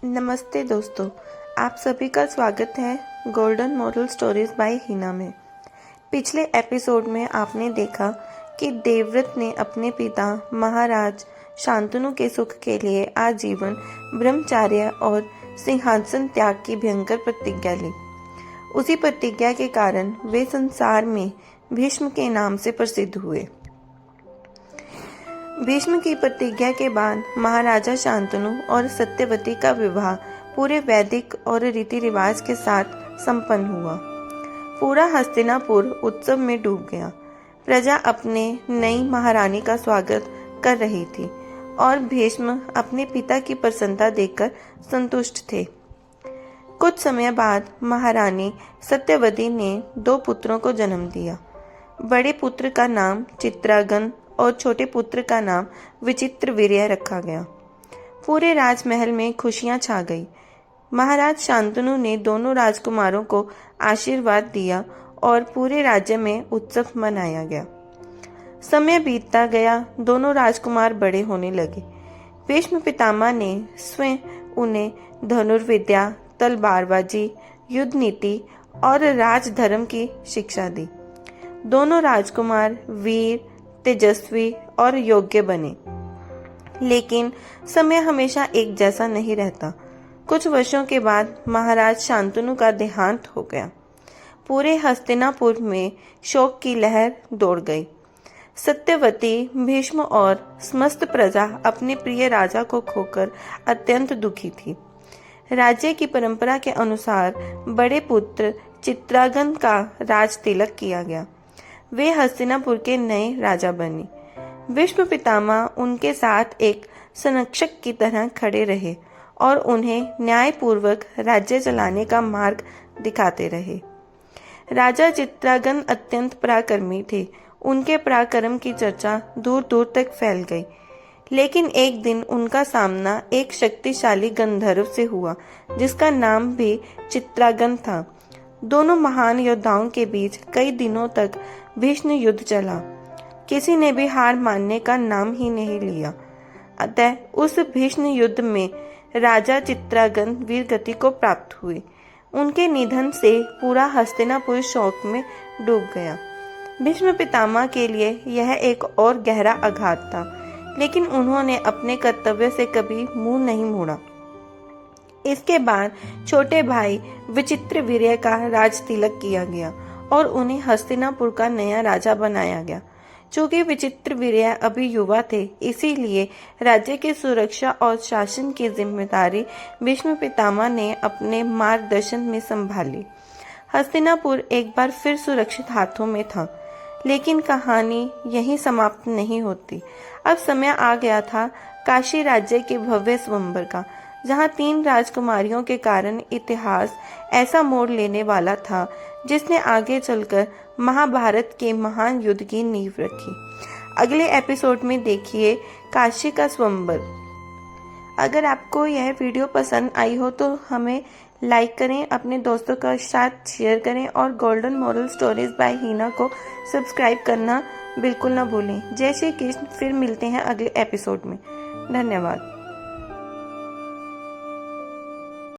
नमस्ते दोस्तों, आप सभी का स्वागत है golden moral stories bye Hina में। पिछले एपिसोड में आपने देखा कि देवव्रत ने अपने पिता महाराज शांतनु के सुख के लिए आजीवन ब्रह्मचार्य और सिंहासन त्याग की भयंकर प्रतिज्ञा ली। उसी प्रतिज्ञा के कारण वे संसार में भीष्म के नाम से प्रसिद्ध हुए। भीष्म की प्रतिज्ञा के बाद महाराजा शांतनु और सत्यवती का विवाह पूरे वैदिक और रीति रिवाज के साथ संपन्न हुआ। पूरा हस्तिनापुर उत्सव में डूब गया। प्रजा अपने नई महारानी का स्वागत कर रही थी और भीष्म अपने पिता की प्रसन्नता देखकर संतुष्ट थे। कुछ समय बाद महारानी सत्यवती ने 2 पुत्रों को जन्म दिया। बड़े पुत्र का नाम चित्रांगन और छोटे पुत्र का नाम विचित्रवीर्य रखा गया। पूरे राजमहल में खुशियां छा गई। महाराज शांतनु ने दोनों राजकुमारों को आशीर्वाद दिया और पूरे राज्य में उत्सव मनाया गया। समय बीतता गया, दोनों राजकुमार बड़े होने लगे। भीष्म पितामह ने स्वयं उन्हें धनुर्विद्या, तलवारबाजी, युद्ध नीति और राजधर्म की शिक्षा दी। दोनों राजकुमार वीर, तेजस्वी और योग्य बने। लेकिन समय हमेशा एक जैसा नहीं रहता। कुछ वर्षों के बाद महाराज शांतनु का देहांत हो गया। पूरे हस्तिनापुर में शोक की लहर दौड़ गई। सत्यवती, भीष्म और समस्त प्रजा अपने प्रिय राजा को खोकर अत्यंत दुखी थी। राज्य की परंपरा के अनुसार बड़े पुत्र चित्रांगन का राज तिलक किया गया। वे हस्तिनापुर के नए राजा बने। भीष्म पितामह उनके साथ एक संरक्षक की तरह खड़े रहे और उन्हें न्यायपूर्वक राज्य चलाने का मार्ग दिखाते रहे। राजा चित्रांगन अत्यंत पराक्रमी थे। उनके पराक्रम की चर्चा दूर दूर तक फैल गई। लेकिन एक दिन उनका सामना एक शक्तिशाली गंधर्व से हुआ जिसका नाम भी चित्रांगन था। दोनों महान योद्धाओं के बीच कई दिनों तक भीषण युद्ध चला। किसी ने भी हार मानने का नाम ही नहीं लिया। अतः उस भीषण युद्ध में राजा चित्रांगन वीरगति को प्राप्त हुए। उनके निधन से पूरा हस्तिनापुर शोक में डूब गया। भीष्म पितामह के लिए यह एक और गहरा आघात था, लेकिन उन्होंने अपने कर्तव्य से कभी मुंह नहीं मोड़ा। इसके बाद छोटे भाई विचित्रवीर्य का राज तिलक किया गया और उन्हें हस्तिनापुर का नया राजा बनाया गया। चूंकि विचित्रवीर्य अभी युवा थे, इसीलिए राज्य की सुरक्षा और शासन की जिम्मेदारी भीष्म पितामह ने अपने मार्गदर्शन में संभाली। हस्तिनापुर एक बार फिर सुरक्षित हाथों में था। लेकिन कहानी यहीं समाप्त नहीं होती। अब समय आ गया था काशी राज्य के भव्य स्वयंवर का, जहां 3 राजकुमारियों के कारण इतिहास ऐसा मोड़ लेने वाला था जिसने आगे चलकर महाभारत के महान युद्ध की नींव रखी। अगले एपिसोड में देखिए काशी का स्वयंवर। अगर आपको यह वीडियो पसंद आई हो तो हमें लाइक करें, अपने दोस्तों के साथ शेयर करें और golden moral stories bye Hina को सब्सक्राइब करना बिल्कुल ना भूलें। जय श्री कृष्ण। फिर मिलते हैं अगले एपिसोड में। धन्यवाद।